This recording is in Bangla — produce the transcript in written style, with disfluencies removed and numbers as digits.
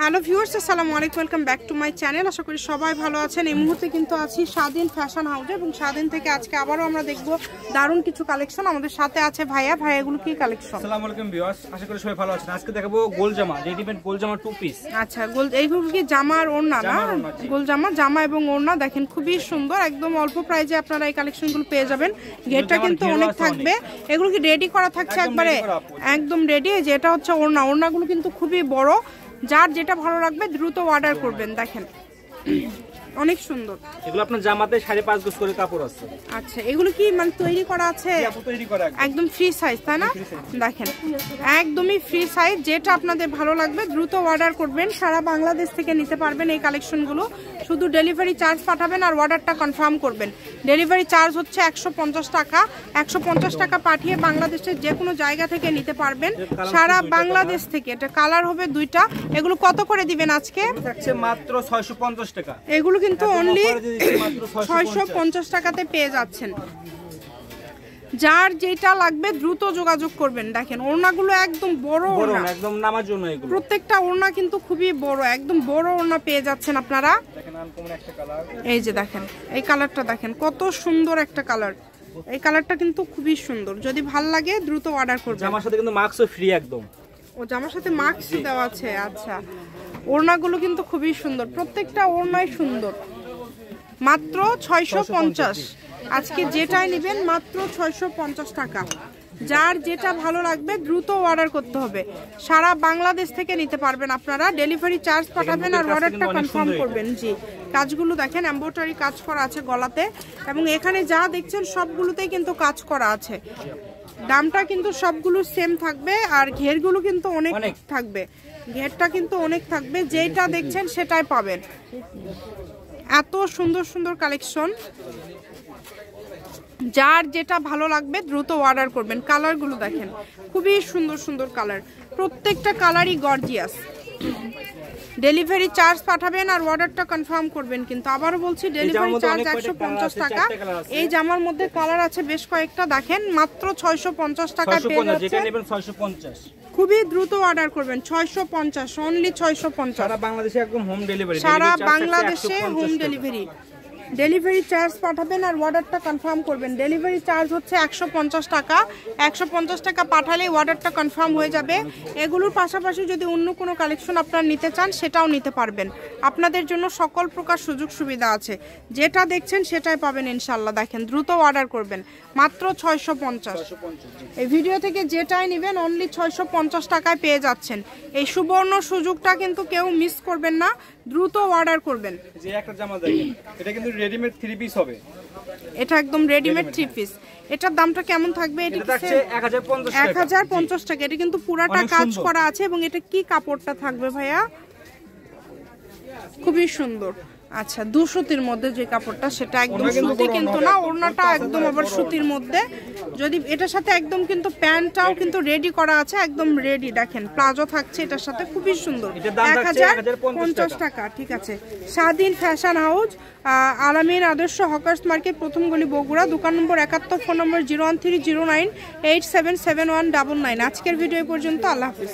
হ্যালো ভিউয়ার্স, আসসালামু আলাইকুম, welcome back to my channel. আশা করি সবাই ভালো আছেন। এই মুহূর্তে কিন্তু আছি স্বাধীন ফ্যাশন হাউসে এবং স্বাধীন থেকে আজকে আবারও আমরা দেখব দারুণ কিছু কালেকশন। আমাদের সাথে আছে ভাইয়া। ভাইয়া, এগুলো কি কালেকশন? আসসালামু আলাইকুম ভিউয়ার্স, আশা করি সবাই ভালো আছেন। আজকে দেখাবো গোল জামা, রেডিমেড গোল জামা 2 পিস। আচ্ছা, এইগুলো কি জামা আর ওড়না না? গোল জামা এবং ওড়না দেখেন, খুবই সুন্দর। একদম অল্প প্রাইসে আপনারা এই কালেকশনগুলো পেয়ে যাবেন। গেটটা কিন্তু অনেক থাকবে। এগুলো কি রেডি করা থাকছে একবারে? একদম রেডি। যেটা হচ্ছে ওড়নাগুলো কিন্তু খুবই বড়। যার যেটা ভালো লাগবে দ্রুত অর্ডার করবেন। দেখেন অনেক সুন্দর। এগুলো আপনার জামাতে 5.5 গজ করে কাপড় আছে। আচ্ছা, এগুলো কি মানে তৈরি করা আছে? একদম ফ্রি সাইজ, তাই না? দেখেন একদমই ফ্রি সাইজ। যেটা আপনাদের ভালো লাগবে দ্রুত অর্ডার করবেন। সারা বাংলাদেশ থেকে নিতে পারবেন এই কালেকশনগুলো। শুধু ডেলিভারি চার্জ পাঠাবেন আর অর্ডারটা কনফার্ম করবেন। ডেলিভারি চার্জ হচ্ছে 150 টাকা। 150 টাকা পাঠিয়ে বাংলাদেশের যে কোনো জায়গা থেকে নিতে পারবেন, সারা বাংলাদেশ থেকে। এটা কালার হবে 2টা। এগুলো কত করে দিবেন আজকে? মাত্র 650 টাকা। এগুলো কিন্তু অনলি 650 টাকাতে পেয়ে যাচ্ছেন। যার যেটা লাগবে দ্রুত যোগাযোগ করবেন। দেখেন ওড়নাগুলো একদম বড় ওড়না, একদম নামার জন্য। এগুলো প্রত্যেকটা ওড়না কিন্তু খুবই বড়, একদম বড় ওড়না পেয়ে যাচ্ছেন আপনারা। দেখেন আনকমন একটা কালার। এই যে দেখেন এই কালারটা, দেখেন কত সুন্দর একটা কালার। এই কালারটা কিন্তু খুবই সুন্দর। যদি ভাল লাগে দ্রুত অর্ডার করবেন। জামার সাথে কিন্তু মাস্কও ফ্রি একদম। ও, জামার সাথে মাস্ক দেওয়া আছে। আচ্ছা, ওড়নাগুলো কিন্তু খুবই সুন্দর, প্রত্যেকটা ওড়নাই সুন্দর। মাত্র 650। আজকে যেটাই নেবেন মাত্র 650 টাকা। যার যেটা ভালো লাগবে দ্রুত অর্ডার করতে হবে। সারা বাংলাদেশ থেকে নিতে পারবেন আপনারা। ডেলিভারি চার্জ পাঠাবেন আর অর্ডারটা কনফার্ম করবেন। জি, কাজগুলো দেখেন এমব্রয়ডারি কাজ করা আছে গলাতে, এবং এখানে যা দেখছেন সবগুলোতেই কিন্তু কাজ করা আছে। দামটা কিন্তু সবগুলো সেম থাকবে আর ঘেরগুলো কিন্তু অনেক থাকবে। ঘেরটা কিন্তু অনেক থাকবে। যেটা দেখছেন সেটাই পাবেন। এত সুন্দর সুন্দর কালেকশন। যার যেটা ভালো লাগবে দ্রুত অর্ডার করবেন। কালারগুলো দেখেন খুবই সুন্দর সুন্দর কালার, প্রত্যেকটা কালারই গর্জিয়াস। ডেলিভারি চার্জ পাঠাবেন আর অর্ডারটা কনফার্ম করবেন। কিন্তু আবারও বলছি, ডেলিভারি চার্জ 150 টাকা। এই জামার মধ্যে কালার আছে বেশ কয়েকটা। দেখেন মাত্র 650 টাকা পেয়ে যাচ্ছেন। খুবই দ্রুত অর্ডার করবেন। 650, অনলি 650। সারা বাংলাদেশে একদম হোম ডেলিভারি। সারা বাংলাদেশে হোম ডেলিভারি। ডেলিভারি চার্জ পাঠাবেন আর অর্ডারটা কনফার্ম করবেন। ডেলিভারি চার্জ হচ্ছে 150 টাকা। 150 টাকা পাঠালে অর্ডারটা কনফার্ম হয়ে যাবে। এগুলোর পাশাপাশি যদি অন্য কোনো কালেকশন আপনারা নিতে চান সেটাও নিতে পারবেন। আপনাদের জন্য সকল প্রকার সুযোগ সুবিধা আছে। যেটা দেখছেন সেটাই পাবেন ইনশাল্লাহ। দেখেন দ্রুত অর্ডার করবেন। মাত্র 650। এই ভিডিও থেকে যেটাই নেবেন অনলি 650 টাকায় পেয়ে যাচ্ছেন। এই সুবর্ণ সুযোগটা কিন্তু কেউ মিস করবেন না, দ্রুত অর্ডার করবেন। যে একটা জামা দেখেন, এটা কিন্তু রেডিমেড 3 পিস হবে। এটা একদম রেডিমেড 3 পিস। এটার দামটা কেমন থাকবে? এটা থাকছে 1050 টাকা। এটা কিন্তু পুরাটা কাজ করা আছে। এবং এটা কি কাপড়টা থাকবে ভাইয়া? খুবই সুন্দর। আচ্ছা, 2 সুতির মধ্যে যে কাপড়টা, সেটা একদম সুতি কিন্তু না, ওড়নাটা একদম আবার সুতির মধ্যে। যদি এটার সাথে একদম কিন্তু প্যান্টটাও কিন্তু রেডি করা আছে, একদম রেডি। দেখেন প্লাজো থাকছে এটার সাথে, খুবই সুন্দর। 1050 টাকা। ঠিক আছে। স্বাধীন ফ্যাশন হাউস, আলামিন আদর্শ হকার্স মার্কেট, প্রথম গলি, বগুড়া। দোকান নম্বর 71, ফোন নম্বর 01309877199। আজকের ভিডিও পর্যন্ত। আল্লাহ হাফিজ।